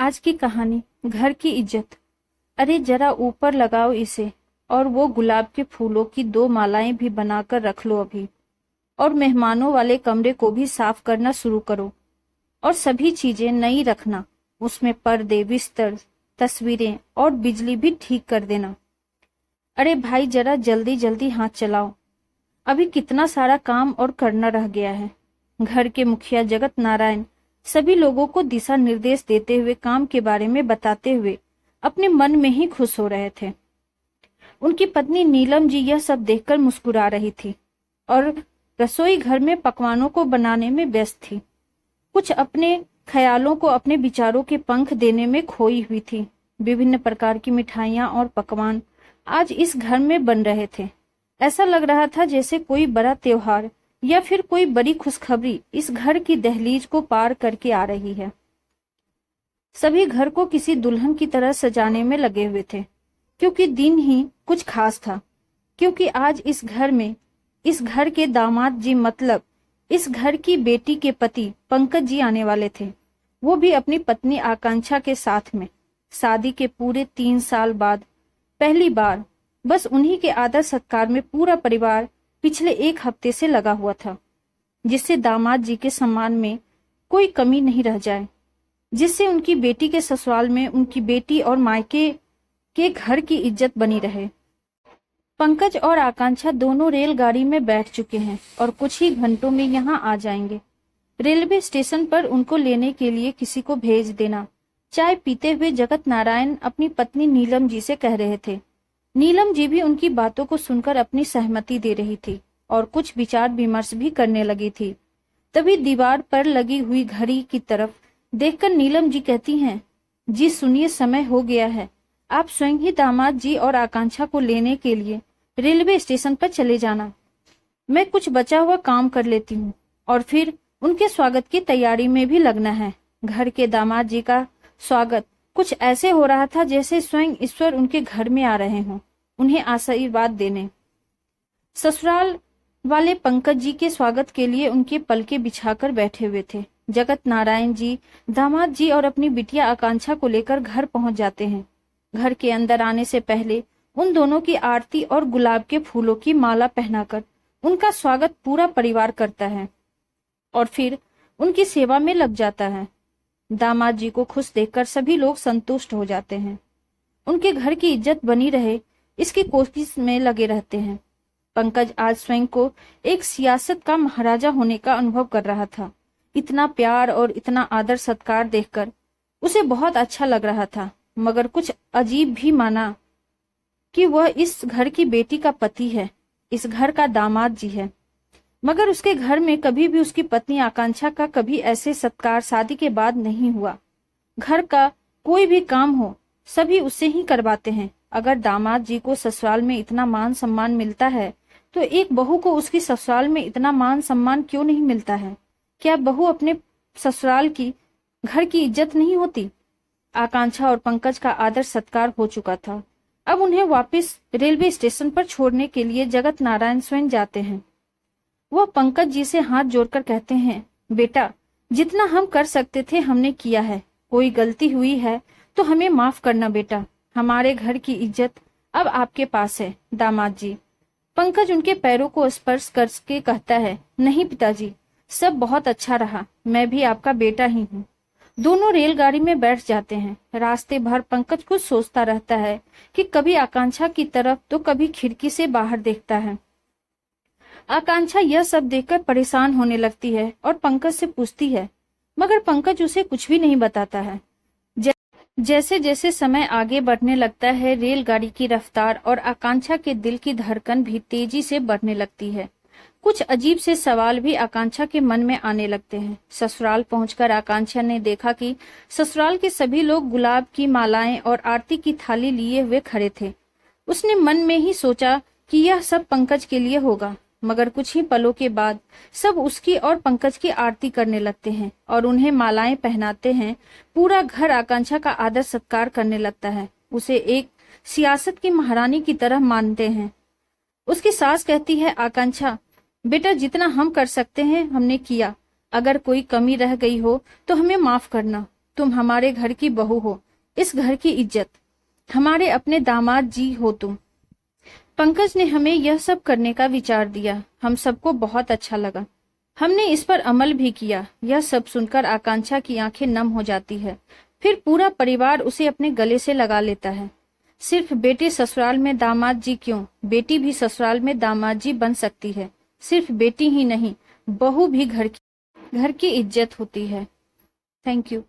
आज की कहानी घर की इज्जत। अरे जरा ऊपर लगाओ इसे, और वो गुलाब के फूलों की 2 मालाएं भी बनाकर रख लो अभी। और मेहमानों वाले कमरे को भी साफ करना शुरू करो, और सभी चीजें नई रखना। उसमें पर्दे, बिस्तर, तस्वीरें और बिजली भी ठीक कर देना। अरे भाई जरा जल्दी जल्दी हाथ चलाओ, अभी कितना सारा काम और करना रह गया है। घर के मुखिया जगत नारायण सभी लोगों को दिशा निर्देश देते हुए, काम के बारे में बताते हुए अपने मन में ही खुश हो रहे थे। उनकी पत्नी नीलम जी यह सब देखकर मुस्कुरा रही थी और रसोई घर में पकवानों को बनाने में व्यस्त थी। कुछ अपने ख्यालों को, अपने विचारों के पंख देने में खोई हुई थी। विभिन्न प्रकार की मिठाइयां और पकवान आज इस घर में बन रहे थे। ऐसा लग रहा था जैसे कोई बड़ा त्योहार या फिर कोई बड़ी खुशखबरी इस घर की दहलीज को पार करके आ रही है। सभी घर को किसी दुल्हन की तरह सजाने में लगे हुए थे, क्योंकि दिन ही कुछ खास था। क्योंकि आज इस घर में, इस घर के दामाद जी, मतलब इस घर की बेटी के पति पंकज जी आने वाले थे। वो भी अपनी पत्नी आकांक्षा के साथ में। शादी के पूरे 3 साल बाद पहली बार बस उन्हीं के आदर सत्कार में पूरा परिवार पिछले 1 हफ्ते से लगा हुआ था, जिससे दामाद जी के सम्मान में कोई कमी नहीं रह जाए, जिससे उनकी बेटी के ससुराल में उनकी बेटी और मायके के घर की इज्जत बनी रहे। पंकज और आकांक्षा दोनों रेलगाड़ी में बैठ चुके हैं और कुछ ही घंटों में यहाँ आ जाएंगे। रेलवे स्टेशन पर उनको लेने के लिए किसी को भेज देना। चाय पीते हुए जगत नारायण अपनी पत्नी नीलम जी से कह रहे थे। नीलम जी भी उनकी बातों को सुनकर अपनी सहमति दे रही थी और कुछ विचार विमर्श भी करने लगी थी। तभी दीवार पर लगी हुई घड़ी की तरफ देखकर नीलम जी कहती हैं, जी सुनिए, समय हो गया है। आप स्वयं ही दामाद जी और आकांक्षा को लेने के लिए रेलवे स्टेशन पर चले जाना। मैं कुछ बचा हुआ काम कर लेती हूँ और फिर उनके स्वागत की तैयारी में भी लगना है। घर के दामाद जी का स्वागत कुछ ऐसे हो रहा था जैसे स्वयं ईश्वर उनके घर में आ रहे हों, उन्हें आशीर्वाद देने। ससुराल वाले पंकज जी के स्वागत के लिए उनके पलके बिछाकर बैठे हुए थे। जगत नारायण जी, दामाद जी और अपनी बिटिया आकांक्षा को लेकर घर पहुंच जाते हैं। घर के अंदर आने से पहले उन दोनों की आरती और गुलाब के फूलों की माला पहनाकर उनका स्वागत पूरा परिवार करता है और फिर उनकी सेवा में लग जाता है। दामाद जी को खुश देखकर सभी लोग संतुष्ट हो जाते हैं। उनके घर की इज्जत बनी रहे, इसकी कोशिश में लगे रहते हैं। पंकज आज स्वयं को एक सियासत का महाराजा होने का अनुभव कर रहा था। इतना प्यार और इतना आदर सत्कार देखकर उसे बहुत अच्छा लग रहा था, मगर कुछ अजीब भी माना कि वह इस घर की बेटी का पति है, इस घर का दामाद जी है। मगर उसके घर में कभी भी उसकी पत्नी आकांक्षा का कभी ऐसे सत्कार शादी के बाद नहीं हुआ। घर का कोई भी काम हो सभी उससे ही करवाते हैं। अगर दामाद जी को ससुराल में इतना मान सम्मान मिलता है तो एक बहू को उसकी ससुराल में इतना मान सम्मान क्यों नहीं मिलता है? क्या बहू अपने ससुराल की, घर की इज्जत नहीं होती? आकांक्षा और पंकज का आदर सत्कार हो चुका था। अब उन्हें वापस रेलवे स्टेशन पर छोड़ने के लिए जगत नारायण स्वयं जाते हैं। वह पंकज जी से हाथ जोड़कर कहते हैं, बेटा जितना हम कर सकते थे हमने किया है। कोई गलती हुई है तो हमें माफ करना बेटा। हमारे घर की इज्जत अब आपके पास है दामाद जी। पंकज उनके पैरों को स्पर्श करके कहता है, नहीं पिताजी, सब बहुत अच्छा रहा, मैं भी आपका बेटा ही हूँ। दोनों रेलगाड़ी में बैठ जाते हैं। रास्ते भर पंकज कुछ सोचता रहता है कि कभी आकांक्षा की तरफ तो कभी खिड़की से बाहर देखता है। आकांक्षा यह सब देखकर परेशान होने लगती है और पंकज से पूछती है, मगर पंकज उसे कुछ भी नहीं बताता है। जैसे जैसे समय आगे बढ़ने लगता है, रेलगाड़ी की रफ्तार और आकांक्षा के दिल की धड़कन भी तेजी से बढ़ने लगती है। कुछ अजीब से सवाल भी आकांक्षा के मन में आने लगते हैं। ससुराल पहुंचकर आकांक्षा ने देखा कि ससुराल के सभी लोग गुलाब की मालाएं और आरती की थाली लिए हुए खड़े थे। उसने मन में ही सोचा कि यह सब पंकज के लिए होगा, मगर कुछ ही पलों के बाद सब उसकी और पंकज की आरती करने लगते हैं और उन्हें मालाएं पहनाते हैं। पूरा घर आकांक्षा का आदर सत्कार करने लगता है। उसे एक सियासत की महारानी की तरह मानते हैं। उसकी सास कहती है, आकांक्षा बेटा, जितना हम कर सकते हैं हमने किया। अगर कोई कमी रह गई हो तो हमें माफ करना। तुम हमारे घर की बहू हो, इस घर की इज्जत, हमारे अपने दामाद जी हो तुम। पंकज ने हमें यह सब करने का विचार दिया। हम सबको बहुत अच्छा लगा। हमने इस पर अमल भी किया। यह सब सुनकर आकांक्षा की आंखें नम हो जाती है। फिर पूरा परिवार उसे अपने गले से लगा लेता है। सिर्फ बेटे ससुराल में दामाद जी क्यों, बेटी भी ससुराल में दामाद जी बन सकती है। सिर्फ बेटी ही नहीं, बहू भी घर की इज्जत होती है। Thank you.